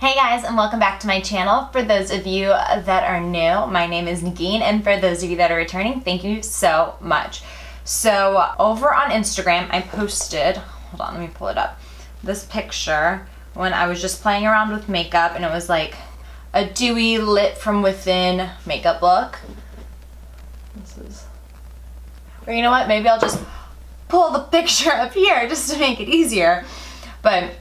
Hey guys, and welcome back to my channel. For those of you that are new, my name is Neghin, and for those of you that are returning, thank you so much. So over on Instagram, I posted, hold on, let me pull it up, this picture when I was just playing around with makeup, and it was like a dewy, lit from within makeup look. Or you know what, maybe I'll just pull the picture up here just to make it easier. But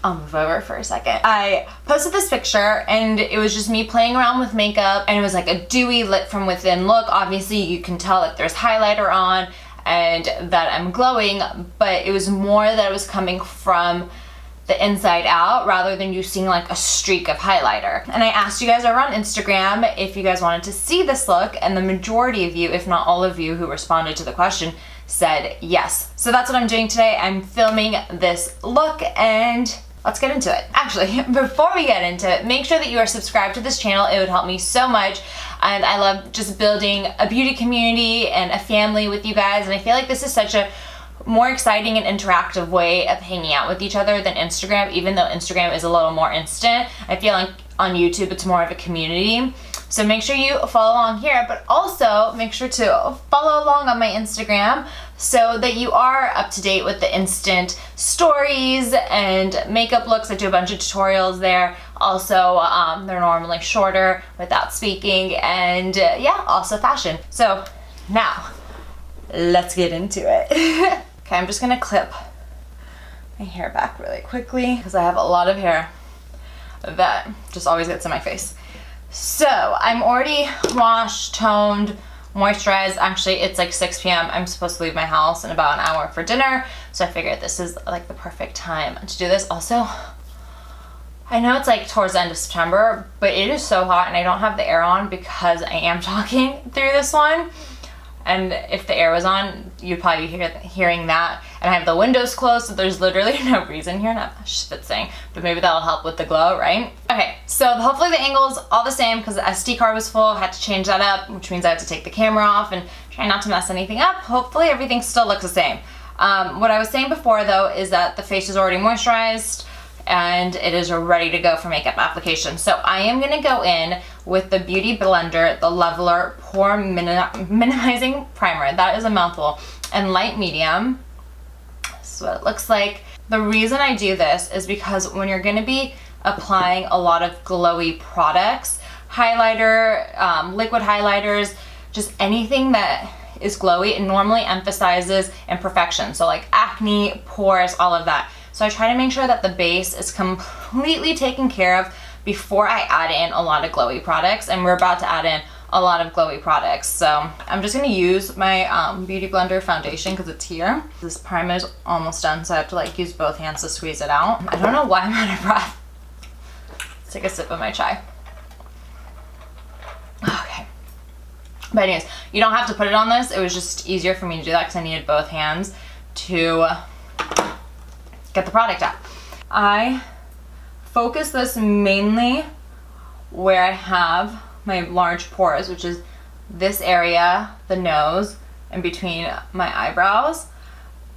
I'll move over for a second. I posted this picture and it was just me playing around with makeup, and it was like a dewy, lit from within look. Obviously you can tell that there's highlighter on and that I'm glowing, but it was more that it was coming from the inside out rather than you seeing like a streak of highlighter. And I asked you guys over on Instagram if you guys wanted to see this look, and the majority of you, if not all of you who responded to the question, said yes. So that's what I'm doing today. I'm filming this look and let's get into it. Actually, before we get into it, make sure that you are subscribed to this channel. It would help me so much. And I love just building a beauty community and a family with you guys. And I feel like this is such a more exciting and interactive way of hanging out with each other than Instagram, even though Instagram is a little more instant. I feel like on YouTube it's more of a community. So make sure you follow along here, but also make sure to follow along on my Instagram so that you are up to date with the instant stories and makeup looks. I do a bunch of tutorials there. Also, they're normally shorter without speaking, and yeah, also fashion. So now, let's get into it. Okay, I'm just gonna clip my hair back really quickly because I have a lot of hair that just always gets in my face. So I'm already washed, toned, moisturized. Actually, it's like 6 p.m. I'm supposed to leave my house in about an hour for dinner, so I figured this is like the perfect time to do this. Also, I know it's like towards the end of September, but it is so hot and I don't have the air on because I am talking through this one. And if the air was on, you'd probably be hearing that. And I have the windows closed, so there's literally no reason here. Not schwitzing, but maybe that'll help with the glow, right? Okay, so hopefully the angle's all the same because the SD card was full. I had to change that up, which means I have to take the camera off and try not to mess anything up. Hopefully everything still looks the same. What I was saying before though is that the face is already moisturized and it is ready to go for makeup application. So I am gonna go in with the Beauty Blender, the Leveler Pore Minimizing Primer. That is a mouthful. And light medium. This is what it looks like. The reason I do this is because when you're gonna be applying a lot of glowy products, highlighter, liquid highlighters, just anything that is glowy, it normally emphasizes imperfection. So like acne, pores, all of that. So I try to make sure that the base is completely taken care of before I add in a lot of glowy products, and we're about to add in a lot of glowy products. So I'm just gonna use my Beauty Blender foundation because it's here. This primer is almost done, so I have to like use both hands to squeeze it out. I don't know why I'm out of breath. Let's take a sip of my chai. Okay. But anyways, you don't have to put it on this. It was just easier for me to do that because I needed both hands to get the product out. I focus this mainly where I have my large pores, which is this area, the nose, and between my eyebrows.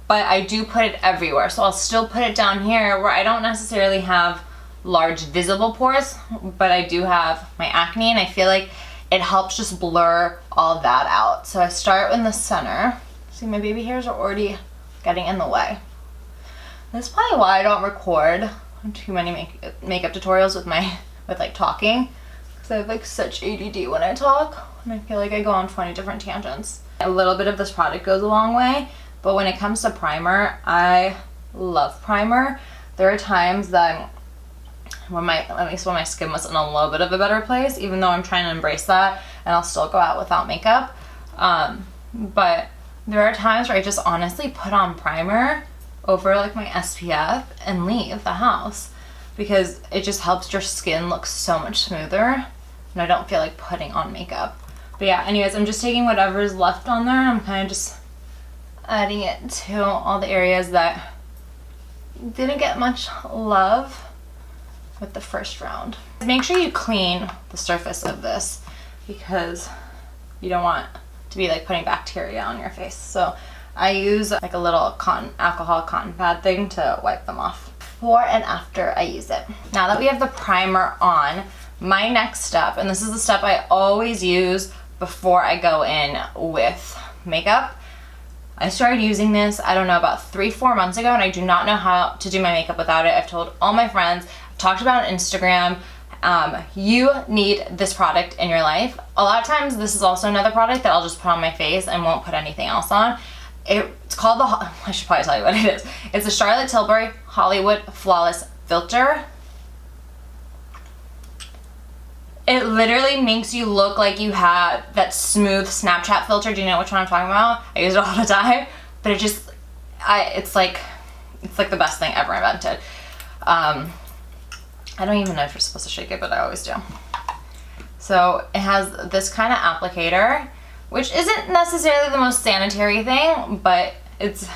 But I do put it everywhere. So I'll still put it down here where I don't necessarily have large visible pores, but I do have my acne, and I feel like it helps just blur all that out. So I start in the center. See, my baby hairs are already getting in the way. That's probably why I don't record too many makeup tutorials with like talking, because I have like such ADD when I talk, and I feel like I go on 20 different tangents. A little bit of this product goes a long way, but when it comes to primer, I love primer. There are times that at least when my skin was in a little bit of a better place, even though I'm trying to embrace that, and I'll still go out without makeup. But there are times where I just honestly put on primer over like my SPF and leave the house because it just helps your skin look so much smoother, and I don't feel like putting on makeup. But yeah, anyways, I'm just taking whatever's left on there. I'm kind of just adding it to all the areas that didn't get much love with the first round. Make sure you clean the surface of this because you don't want to be like putting bacteria on your face. So I use like a little alcohol cotton pad thing to wipe them off. before and after I use it. Now that we have the primer on, my next step, and this is the step I always use before I go in with makeup. I started using this, I don't know, about 3-4 months ago, and I do not know how to do my makeup without it. I've told all my friends, I've talked about it on Instagram. You need this product in your life. A lot of times this is also another product that I'll just put on my face and won't put anything else on. It's called I should probably tell you what it is. It's the Charlotte Tilbury Hollywood Flawless Filter. It literally makes you look like you have that smooth Snapchat filter. Do you know which one I'm talking about? I use it all the time, but it's like the best thing ever invented. I don't even know if you're supposed to shake it, but I always do. So it has this kind of applicator, which isn't necessarily the most sanitary thing, but it's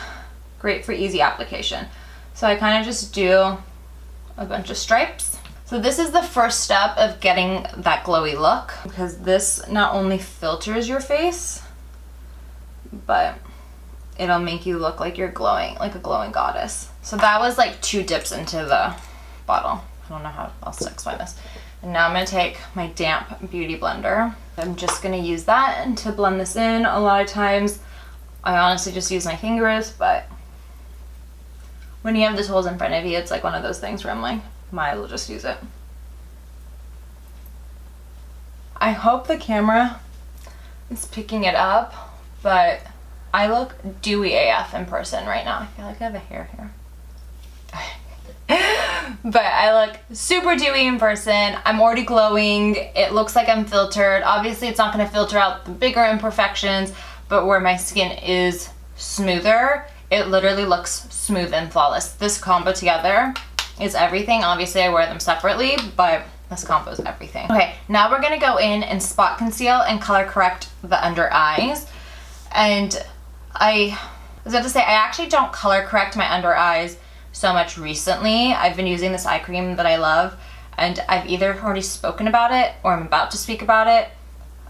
great for easy application. So I kind of just do a bunch of stripes. So this is the first step of getting that glowy look, because this not only filters your face, but it'll make you look like you're glowing, like a glowing goddess. So that was like 2 dips into the bottle. I don't know how else to explain this. And now I'm gonna take my damp beauty blender. I'm just gonna use that to blend this in. A lot of times I honestly just use my fingers, but when you have the tools in front of you, it's like one of those things where I'm like, might as well just use it. I hope the camera is picking it up, but I look dewy AF in person right now. I feel like I have a hair here. But I look super dewy in person. I'm already glowing. It looks like I'm filtered. Obviously it's not going to filter out the bigger imperfections, but where my skin is smoother, it literally looks smooth and flawless. This combo together is everything. Obviously I wear them separately, but this combo is everything. Okay, now we're gonna go in and spot conceal and color correct the under eyes. And I was about to say, I actually don't color correct my under eyes so much recently. I've been using this eye cream that I love, and I've either already spoken about it or I'm about to speak about it.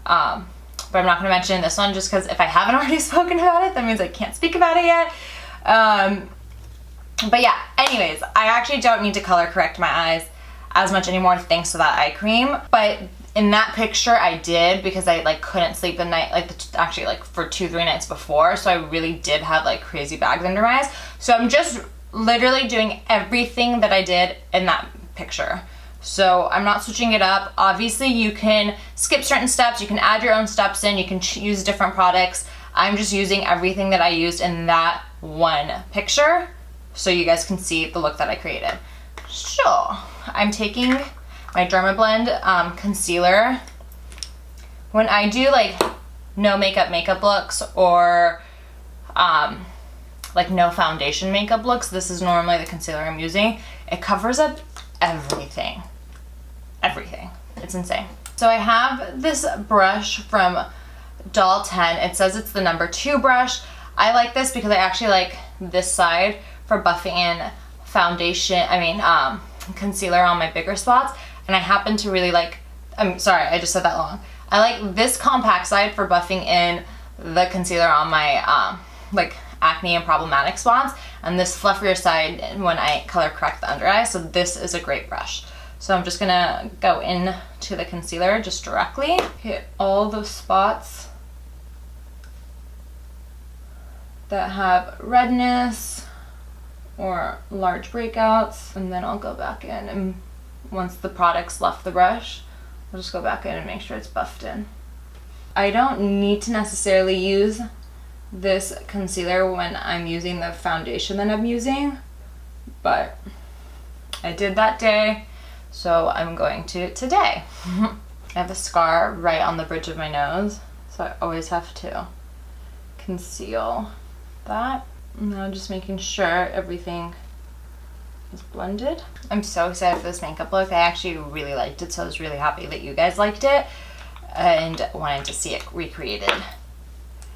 But I'm not gonna mention this one just because if I haven't already spoken about it, that means I can't speak about it yet. But yeah, anyways, I actually don't need to color correct my eyes as much anymore thanks to that eye cream. But in that picture I did, because I like couldn't sleep the night, actually like for 2-3 nights before, so I really did have like crazy bags under my eyes. So I'm just literally doing everything that I did in that picture. So I'm not switching it up. Obviously you can skip certain steps, you can add your own steps in, you can use different products. I'm just using everything that I used in that one picture so you guys can see the look that I created. So I'm taking my Dermablend concealer. When I do like no makeup looks or like no foundation makeup looks, this is normally the concealer I'm using. It covers up everything. Everything. It's insane. So I have this brush from Doll 10. It says it's the number 2 brush. I like this because I actually like this side for buffing in foundation, concealer on my bigger spots. And I happen to really like, I'm sorry, I just said that wrong. I like this compact side for buffing in the concealer on my like acne and problematic spots, and this fluffier side when I color correct the under eye. So this is a great brush. So I'm just gonna go in to the concealer just directly, hit all those spots that have redness or large breakouts, and then I'll go back in, and once the product's left the brush, I'll just go back in and make sure it's buffed in. I don't need to necessarily use this concealer when I'm using the foundation that I'm using, but I did that day, so I'm going to today. I have a scar right on the bridge of my nose, so I always have to conceal that. Now just making sure everything is blended. I'm so excited for this makeup look. I actually really liked it, so I was really happy that you guys liked it and wanted to see it recreated.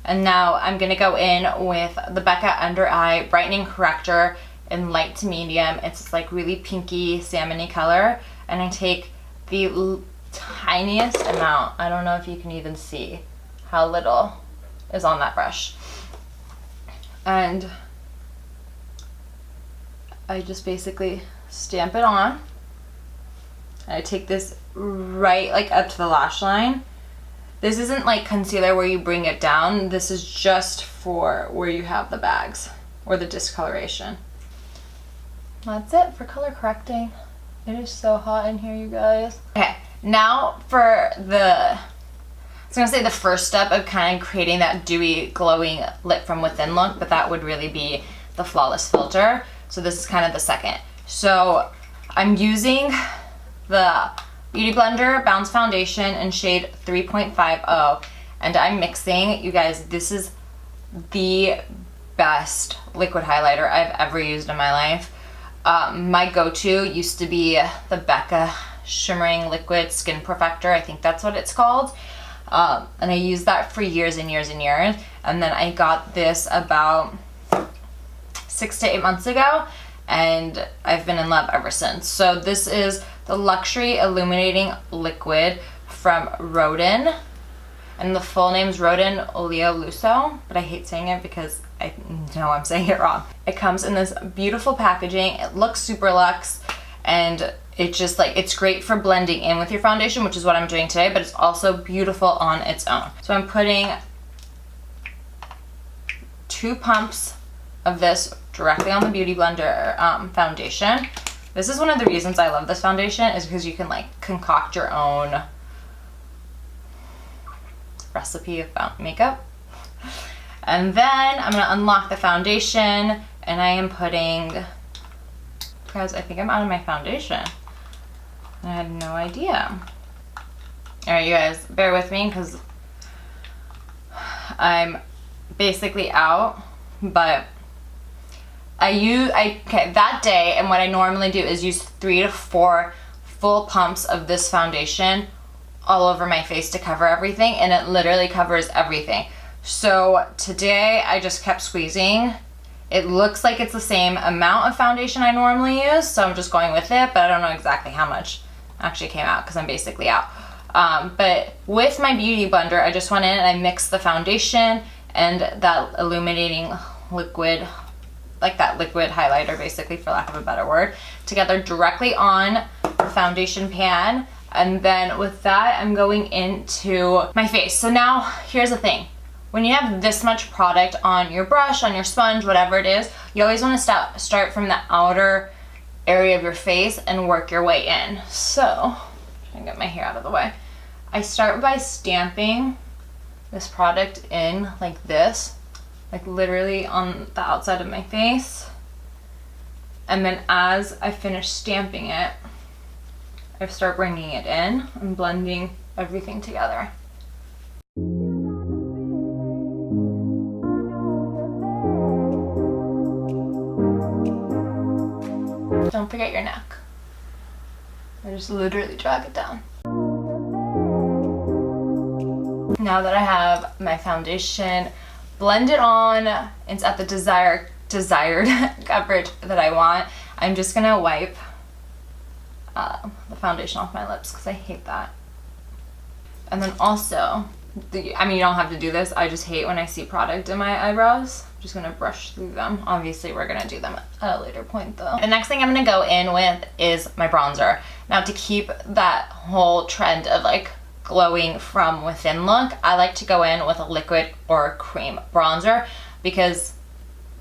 And now I'm gonna go in with the Becca Under Eye Brightening Corrector in light to medium. It's like really pinky, salmony color, and I take the tiniest amount. I don't know if you can even see how little is on that brush. And I just basically stamp it on. I take this right like up to the lash line. This isn't like concealer where you bring it down. This is just for where you have the bags or the discoloration. That's it for color correcting. It is so hot in here, you guys. Okay, now for I was gonna say the first step of kind of creating that dewy, glowing lit from within look, but that would really be the Flawless filter. So this is kind of the second. So I'm using the Beauty Blender Bounce Foundation in shade 3.50, and I'm mixing, you guys, this is the best liquid highlighter I've ever used in my life. My go-to used to be the Becca Shimmering Liquid Skin Perfector. I think that's what it's called. And I used that for years and years and years. And then I got this about 6 to 8 months ago, and I've been in love ever since. So this is the Luxury Illuminating Liquid from Rodin. And the full name is Rodin Oleolusso, but I hate saying it because I know I'm saying it wrong. It comes in this beautiful packaging. It looks super luxe, and it just like, it's great for blending in with your foundation, which is what I'm doing today, but it's also beautiful on its own. So I'm putting 2 pumps of this directly on the Beauty Blender foundation. This is one of the reasons I love this foundation, is because you can like concoct your own recipe of makeup. And then I'm gonna unlock the foundation, and I am putting, guys, I think I'm out of my foundation. I had no idea. All right, you guys, bear with me because I'm basically out, but okay, that day, and what I normally do is use 3 to 4 full pumps of this foundation all over my face to cover everything, and it literally covers everything. So today I just kept squeezing. It looks like it's the same amount of foundation I normally use, so I'm just going with it, but I don't know exactly how much actually came out because I'm basically out. But with my Beauty Blender, I just went in and I mixed the foundation and that illuminating liquid, like that liquid highlighter basically, for lack of a better word, together directly on the foundation pan. And then with that, I'm going into my face. So now here's the thing. When you have this much product on your brush, on your sponge, whatever it is, you always want to start from the outer area of your face and work your way in. So, I'm trying to get my hair out of the way. I start by stamping this product in like this, like literally on the outside of my face. And then as I finish stamping it, I start bringing it in and blending everything together. Don't forget your neck. I just literally drag it down. Now that I have my foundation blended on, it's at the desired coverage that I want, I'm just gonna wipe the foundation off my lips because I hate that. And then also, I mean, you don't have to do this, I just hate when I see product in my eyebrows. I'm just gonna brush through them. Obviously we're gonna do them at a later point though. The next thing I'm gonna go in with is my bronzer. Now to keep that whole trend of like glowing from within look, I like to go in with a liquid or cream bronzer because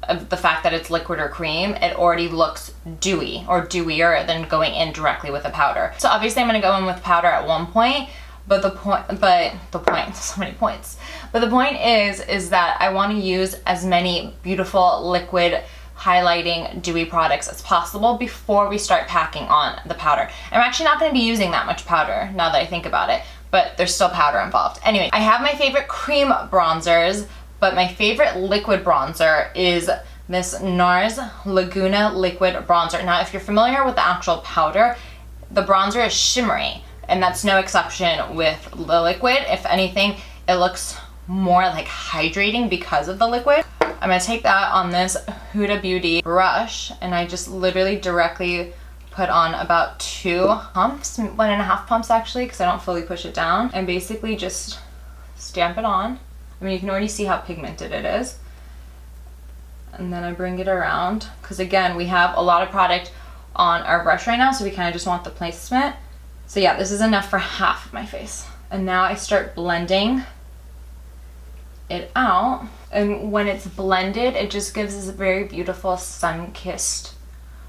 of the fact that it's liquid or cream. It already looks dewy or dewier than going in directly with a powder. So obviously I'm gonna go in with powder at one point, but the point, so many points. But the point is that I want to use as many beautiful liquid highlighting dewy products as possible before we start packing on the powder. I'm actually not going to be using that much powder now that I think about it, but there's still powder involved. Anyway, I have my favorite cream bronzers, but my favorite liquid bronzer is this NARS Laguna Liquid Bronzer. Now, if you're familiar with the actual powder, the bronzer is shimmery, and that's no exception with the liquid. If anything, it looks more like hydrating because of the liquid. I'm gonna take that on this Huda Beauty brush, and I just literally directly put on about 2 pumps, 1.5 pumps actually, because I don't fully push it down, and basically just stamp it on. I mean, you can already see how pigmented it is. And then I bring it around, because again, we have a lot of product on our brush right now, so we kind of just want the placement. So yeah, this is enough for half of my face. And now I start blending it out. And when it's blended, it just gives this very beautiful sun-kissed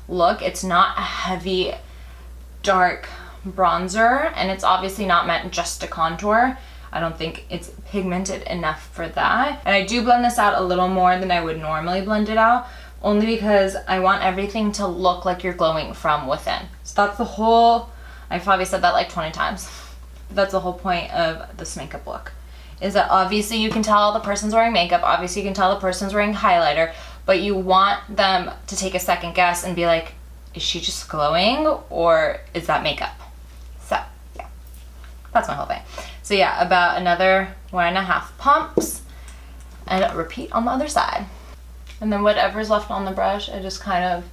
look. It's not a heavy, dark bronzer, and it's obviously not meant just to contour. I don't think it's pigmented enough for that. And I do blend this out a little more than I would normally blend it out, only because I want everything to look like you're glowing from within. So that's the whole, I've probably said that like 20 times. That's the whole point of this makeup look, is that obviously you can tell the person's wearing makeup, obviously you can tell the person's wearing highlighter, but you want them to take a second guess and be like, is she just glowing or is that makeup? So yeah, that's my whole thing. So yeah, about another 1.5 pumps and repeat on the other side. And then whatever's left on the brush, I just kind of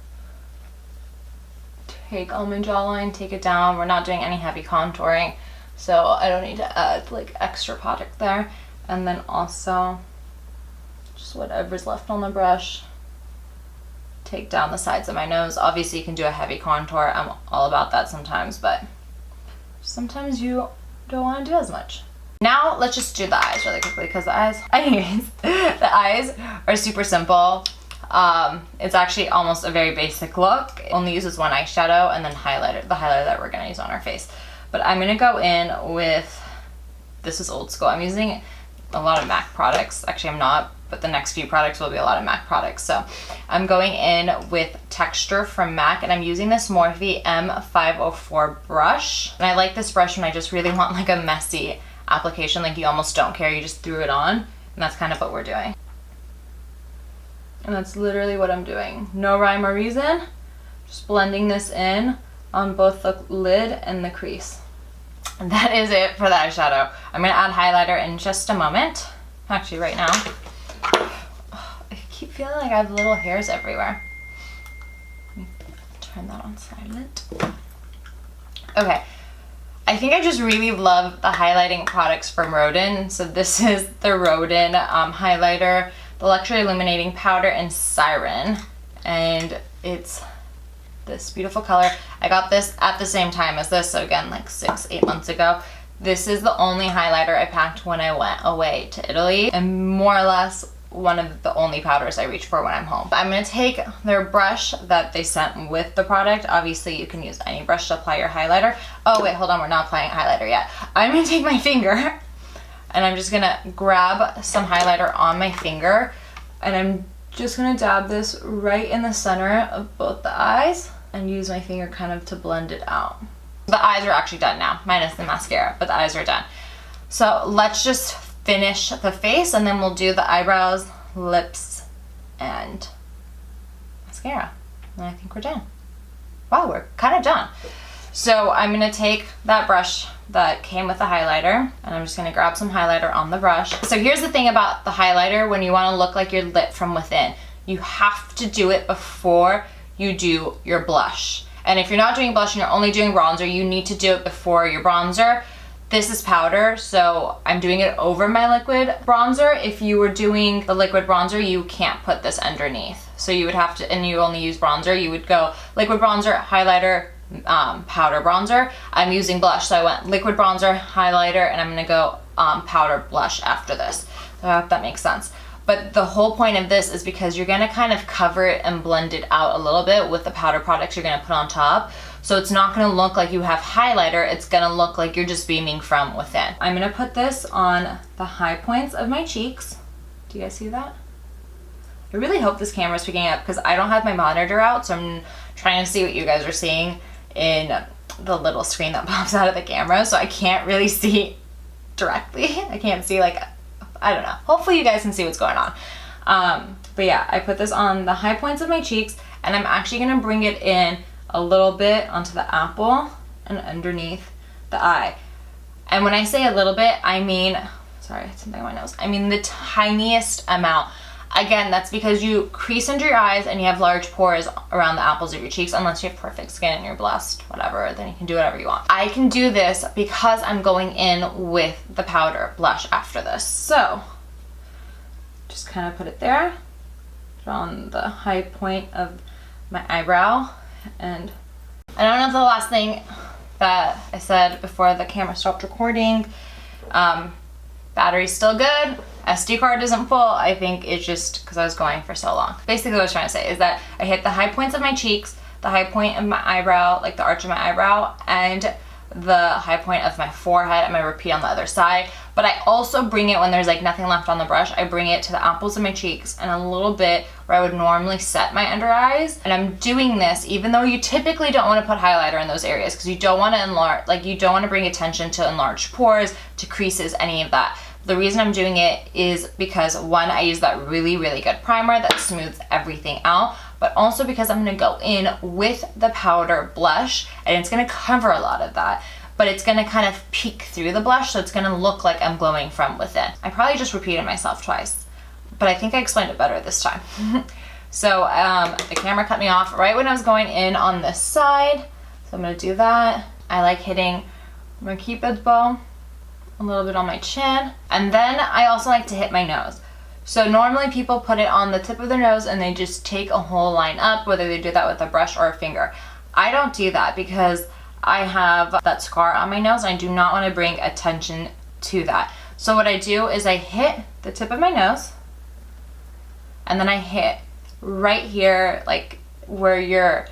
take on my jawline, take it down. We're not doing any heavy contouring, so I don't need to add like extra product there. And then also just whatever's left on the brush, take down the sides of my nose. Obviously you can do a heavy contour, I'm all about that sometimes, but sometimes you don't want to do as much. Now let's just do the eyes really quickly, because the eyes, anyways, the eyes are super simple. It's actually almost a very basic look. It only uses one eyeshadow and then highlighter, the highlighter that we're gonna use on our face. But I'm gonna go in with, this is old school. I'm using a lot of MAC products. Actually, I'm not, but the next few products will be a lot of MAC products. So I'm going in with Texture from MAC, and I'm using this Morphe M504 brush. And I like this brush when I just really want like a messy application, like you almost don't care, you just threw it on. And that's kind of what we're doing. And that's literally what I'm doing. No rhyme or reason, just blending this in on both the lid and the crease. And that is it for the eyeshadow. I'm gonna add highlighter in just a moment. Actually, right now. I keep feeling like I have little hairs everywhere. Let me turn that on silent. Okay. I think I just really love the highlighting products from Rodin. So this is the Rodin highlighter, the Luxury Illuminating Powder in Siren. And it's this beautiful color. I got this at the same time as this, so again, like 6-8 months ago. This is the only highlighter I packed when I went away to Italy, and more or less one of the only powders I reach for when I'm home. I'm gonna take their brush that they sent with the product. Obviously, you can use any brush to apply your highlighter. Oh wait, hold on, we're not applying highlighter yet. I'm gonna take my finger, and I'm just gonna grab some highlighter on my finger, and I'm just gonna dab this right in the center of both the eyes and use my finger kind of to blend it out. The eyes are actually done now, minus the mascara, but the eyes are done. So let's just finish the face, and then we'll do the eyebrows, lips, and mascara. And I think we're done. Wow, we're kind of done. So I'm gonna take that brush that came with the highlighter, and I'm just gonna grab some highlighter on the brush. So here's the thing about the highlighter when you wanna look like you're lit from within. You have to do it before you do your blush. And if you're not doing blush and you're only doing bronzer, you need to do it before your bronzer. This is powder, so I'm doing it over my liquid bronzer. If you were doing the liquid bronzer, you can't put this underneath. So you would have to, and you only use bronzer, you would go liquid bronzer, highlighter, powder bronzer. I'm using blush, so I went liquid bronzer, highlighter, and I'm gonna go powder blush after this. So I hope that makes sense. But the whole point of this is because you're gonna kind of cover it and blend it out a little bit with the powder products you're gonna put on top. So it's not gonna look like you have highlighter, it's gonna look like you're just beaming from within. I'm gonna put this on the high points of my cheeks. Do you guys see that? I really hope this camera's picking up because I don't have my monitor out, so I'm trying to see what you guys are seeing in the little screen that pops out of the camera, so I can't really see directly. I can't see, like, I don't know. Hopefully you guys can see what's going on. But yeah, I put this on the high points of my cheeks, and I'm actually gonna bring it in a little bit onto the apple and underneath the eye. And when I say a little bit, I mean, sorry, something on my nose. I mean the tiniest amount. Again, that's because you crease under your eyes and you have large pores around the apples of your cheeks, unless you have perfect skin and you're blessed, whatever, then you can do whatever you want. I can do this because I'm going in with the powder blush after this. So, just kind of put it there. Put on the high point of my eyebrow. And I don't know if the last thing that I said before the camera stopped recording. Battery's still good. SD card isn't full. I think it's just because I was going for so long. Basically what I was trying to say is that I hit the high points of my cheeks, the high point of my eyebrow, like the arch of my eyebrow, and the high point of my forehead. I'm gonna repeat on the other side. But I also bring it when there's like nothing left on the brush. I bring it to the apples of my cheeks and a little bit where I would normally set my under eyes. And I'm doing this even though you typically don't want to put highlighter in those areas because you don't want to enlarge, like you don't want to bring attention to enlarged pores, to creases, any of that. The reason I'm doing it is because one, I use that really, really good primer that smooths everything out, but also because I'm gonna go in with the powder blush and it's gonna cover a lot of that, but it's gonna kind of peek through the blush, so it's gonna look like I'm glowing from within. I probably just repeated myself twice, but I think I explained it better this time. So the camera cut me off right when I was going in on this side, so I'm gonna do that. I like hitting my Cupid's bow a little bit on my chin, and then I also like to hit my nose. So normally people put it on the tip of their nose and they just take a whole line up, whether they do that with a brush or a finger. I don't do that because I have that scar on my nose and I do not want to bring attention to that. So what I do is I hit the tip of my nose and then I hit right here, like where your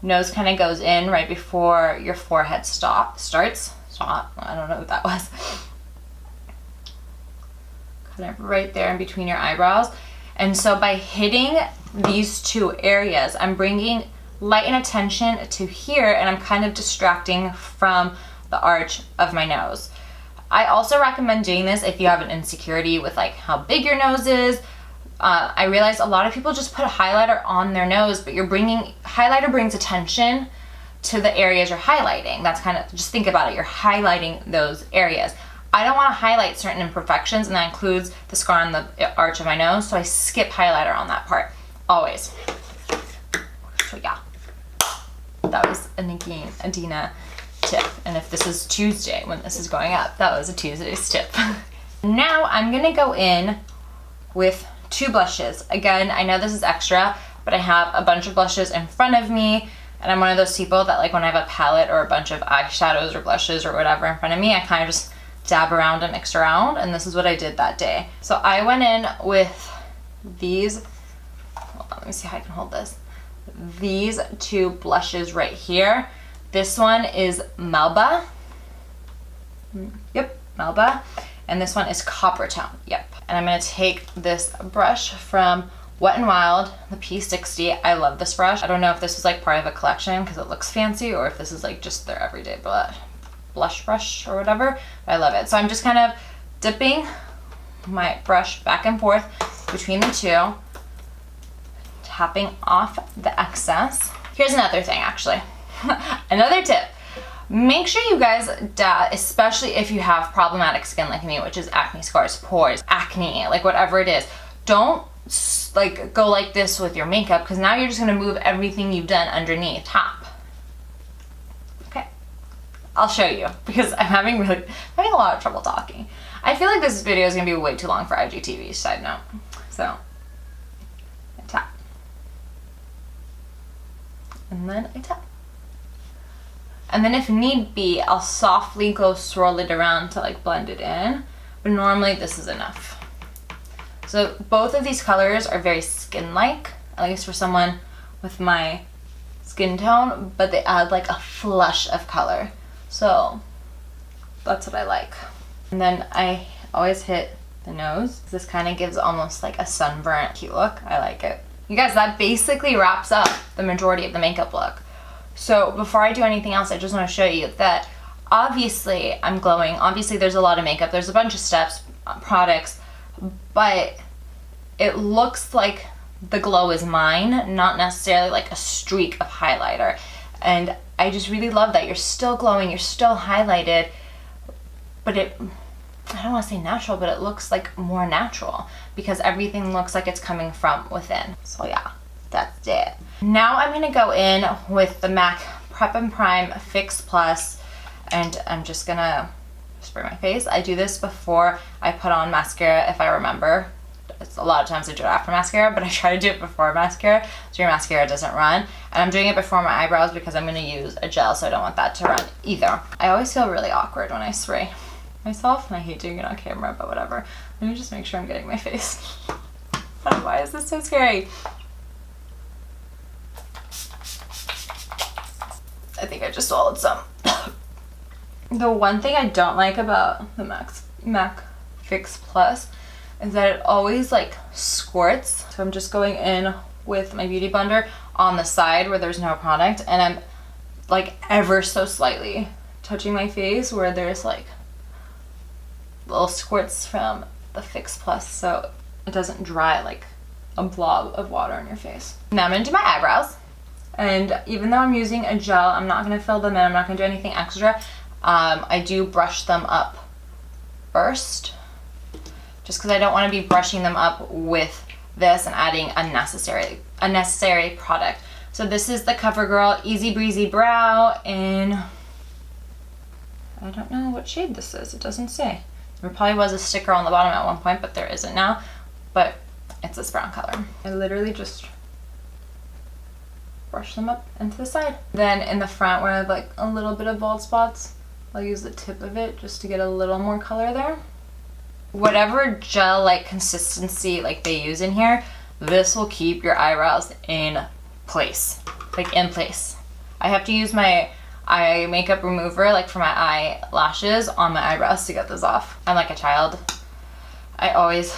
nose kind of goes in right before your forehead starts. I don't know what that was. Kind of right there in between your eyebrows. And so by hitting these two areas, I'm bringing light and attention to here, and I'm kind of distracting from the arch of my nose. I also recommend doing this if you have an insecurity with like how big your nose is. I realize a lot of people just put a highlighter on their nose, but highlighter brings attention to the areas you're highlighting. That's kind of, just think about it, you're highlighting those areas. I don't want to highlight certain imperfections, and that includes the scar on the arch of my nose, so I skip highlighter on that part, always. So yeah, that was a Neghin Adina tip, and if this is Tuesday when this is going up, that was a Tuesday's tip. Now I'm gonna go in with two blushes. Again, I know this is extra, but I have a bunch of blushes in front of me, and I'm one of those people that like when I have a palette or a bunch of eyeshadows or blushes or whatever in front of me, I kind of just dab around and mix around, and this is what I did that day. So I went in with these, hold on, let me see how I can hold this. These two blushes right here. This one is Melba. Yep, Melba. And this one is Copper Tone. Yep. And I'm gonna take this brush from Wet n Wild, the P60. I love this brush. I don't know if this was like part of a collection because it looks fancy, or if this is like just their everyday blush brush or whatever. But I love it. So I'm just kind of dipping my brush back and forth between the two, tapping off the excess. Here's another thing, actually. Another tip. Make sure you guys dab, especially if you have problematic skin like me, which is acne scars, pores, acne, like whatever it is. Don't like go like this with your makeup, because now you're just gonna move everything you've done underneath top. Okay, I'll show you because I'm having a lot of trouble talking. I feel like this video is gonna be way too long for IGTV, side note. So I tap, and then I tap. And then if need be, I'll softly go swirl it around to like blend it in. But normally this is enough. So both of these colors are very skin-like, at least for someone with my skin tone, but they add like a flush of color. So that's what I like. And then I always hit the nose. This kind of gives almost like a sunburnt cute look. I like it. You guys, that basically wraps up the majority of the makeup look. So before I do anything else, I just want to show you that obviously I'm glowing. Obviously there's a lot of makeup. There's a bunch of steps, products, but it looks like the glow is mine, not necessarily like a streak of highlighter. And I just really love that you're still glowing, you're still highlighted, but I don't want to say natural, but it looks like more natural because everything looks like it's coming from within. So yeah, that's it. Now I'm gonna go in with the MAC Prep and Prime Fix Plus, and I'm just gonna spray my face. I do this before I put on mascara if I remember. It's a lot of times I do it after mascara, but I try to do it before mascara so your mascara doesn't run. And I'm doing it before my eyebrows because I'm going to use a gel, so I don't want that to run either. I always feel really awkward when I spray myself, and I hate doing it on camera, but whatever. Let me just make sure I'm getting my face. Why is this so scary? I think I just swallowed some. The one thing I don't like about the MAC Fix Plus is that it always like squirts. So I'm just going in with my beauty blender on the side where there's no product, and I'm like ever so slightly touching my face where there's like little squirts from the Fix Plus, so it doesn't dry like a blob of water on your face. Now I'm gonna do my eyebrows, and even though I'm using a gel, I'm not gonna fill them in. I'm not gonna do anything extra. I do brush them up first, just because I don't want to be brushing them up with this and adding unnecessary product. So this is the CoverGirl Easy Breezy Brow in, I don't know what shade this is. It doesn't say. There probably was a sticker on the bottom at one point, but there isn't now. But it's this brown color. I literally just brush them up into the side. Then in the front where I have like a little bit of bald spots, I'll use the tip of it just to get a little more color there. Whatever gel like consistency like they use in here, this will keep your eyebrows in place, like in place. I have to use my eye makeup remover like for my eyelashes on my eyebrows to get this off. I'm like a child. I always,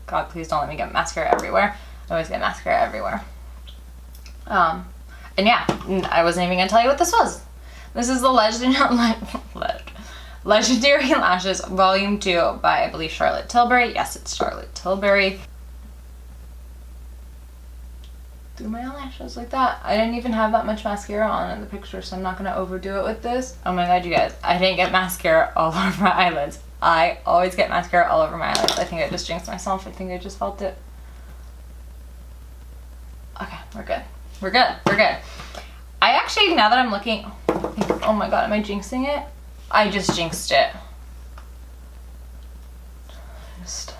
God please don't let me get mascara everywhere. I always get mascara everywhere. And yeah, I wasn't even gonna tell you what this was. This is the Legendary Lashes Volume 2 by, I believe, Charlotte Tilbury. Yes, it's Charlotte Tilbury. Do my eyelashes like that. I didn't even have that much mascara on in the picture, so I'm not going to overdo it with this. Oh my god, you guys. I didn't get mascara all over my eyelids. I always get mascara all over my eyelids. I think I just jinxed myself. I think I just felt it. Okay, we're good. We're good. We're good. I actually, now that I'm looking... Oh my god, am I jinxing it? I just jinxed it. Just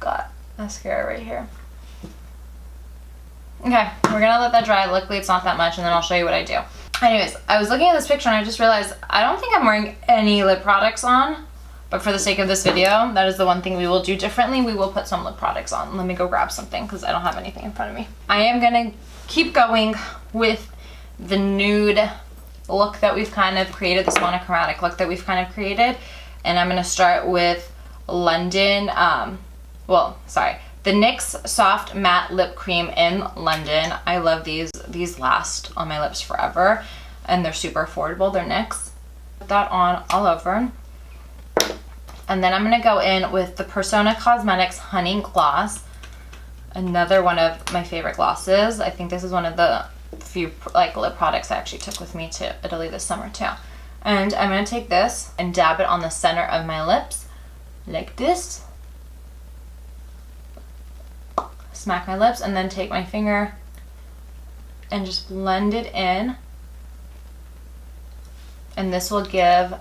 got mascara right here. Okay, we're gonna let that dry. Luckily it's not that much, and then I'll show you what I do. Anyways, I was looking at this picture and I just realized I don't think I'm wearing any lip products on, but for the sake of this video, that is the one thing we will do differently. We will put some lip products on. Let me go grab something because I don't have anything in front of me. I am gonna keep going with the nude look that we've kind of created, this monochromatic look that we've kind of created, and I'm gonna start with London, the NYX Soft Matte Lip Cream in London. I love these. These last on my lips forever, and they're super affordable. They're NYX. Put that on all over. And then I'm gonna go in with the Persona Cosmetics Honey Gloss, another one of my favorite glosses. I think this is one of the few like lip products I actually took with me to Italy this summer too. And I'm gonna take this and dab it on the center of my lips like this. Smack my lips, and then take my finger and just blend it in. And this will give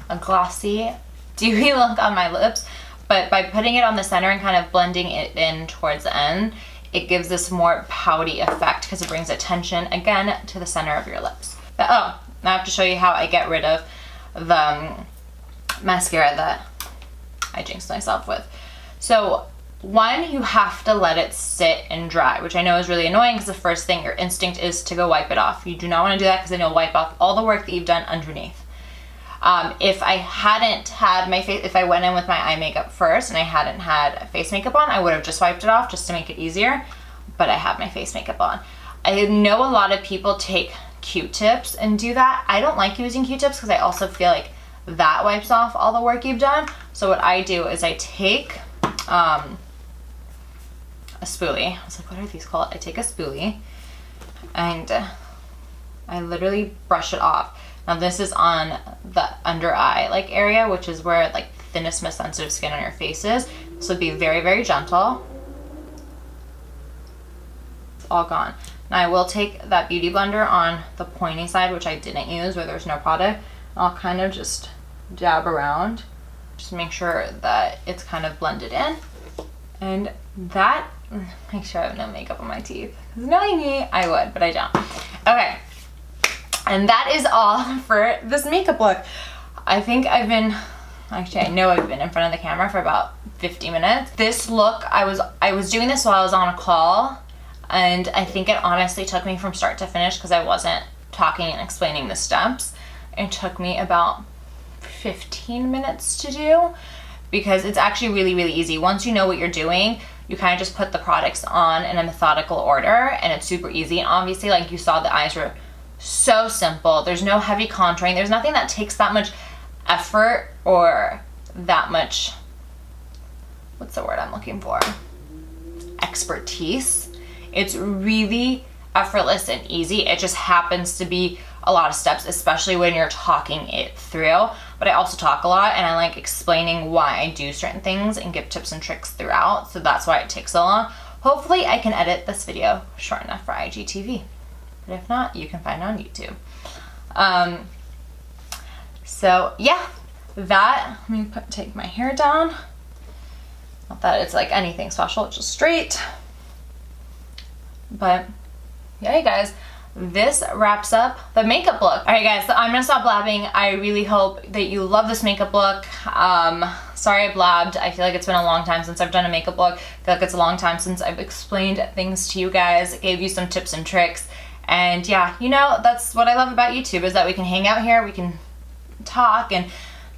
a glossy, dewy look on my lips, but by putting it on the center and kind of blending it in towards the end, it gives this more pouty effect because it brings attention again to the center of your lips. But, oh, now I have to show you how I get rid of the mascara that I jinxed myself with. So one, you have to let it sit and dry, which I know is really annoying because the first thing, your instinct is to go wipe it off. You do not want to do that because then you'll wipe off all the work that you've done underneath. If I hadn't had my face, if I went in with my eye makeup first and I hadn't had face makeup on, I would have just wiped it off just to make it easier, but I have my face makeup on. I know a lot of people take Q-tips and do that. I don't like using Q-tips because I also feel like that wipes off all the work you've done. So what I do is I take a spoolie. I was like, what are these called? I take a spoolie and I literally brush it off. Now this is on the under eye like area, which is where like thinnest, most sensitive skin on your face is. So be very, very gentle. It's all gone. Now I will take that beauty blender on the pointy side, which I didn't use where there's no product. I'll kind of just dab around. Just make sure that it's kind of blended in. And that, make sure I have no makeup on my teeth. Because knowing me, I would, but I don't. Okay. And that is all for this makeup look. I think I've been, actually I know I've been in front of the camera for about 50 minutes. This look, I was doing this while I was on a call, and I think it honestly took me from start to finish, because I wasn't talking and explaining the steps. It took me about 15 minutes to do, because it's actually really, really easy. Once you know what you're doing, you kind of just put the products on in a methodical order, and it's super easy. And obviously, like you saw, the eyes were so simple. There's no heavy contouring. There's nothing that takes that much effort or that much, what's the word I'm looking for? Expertise. It's really effortless and easy. It just happens to be a lot of steps, especially when you're talking it through. But I also talk a lot, and I like explaining why I do certain things and give tips and tricks throughout. So that's why it takes so long. Hopefully I can edit this video short enough for IGTV. But if not, you can find it on YouTube. So yeah, that, let me take my hair down. Not that it's like anything special, it's just straight. But yeah, you guys, this wraps up the makeup look. All right guys, so I'm gonna stop blabbing. I really hope that you love this makeup look. Sorry I blabbed. I feel like it's been a long time since I've done a makeup look. I feel like it's a long time since I've explained things to you guys, gave you some tips and tricks. And yeah, you know, that's what I love about YouTube, is that we can hang out here, we can talk and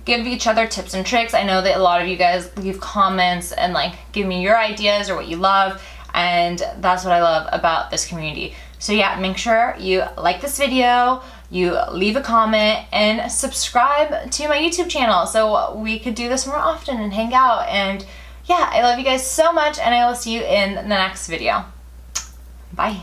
give each other tips and tricks. I know that a lot of you guys leave comments and like give me your ideas or what you love, and that's what I love about this community. So yeah, make sure you like this video, you leave a comment, and subscribe to my YouTube channel so we could do this more often and hang out. And yeah, I love you guys so much, and I will see you in the next video. Bye.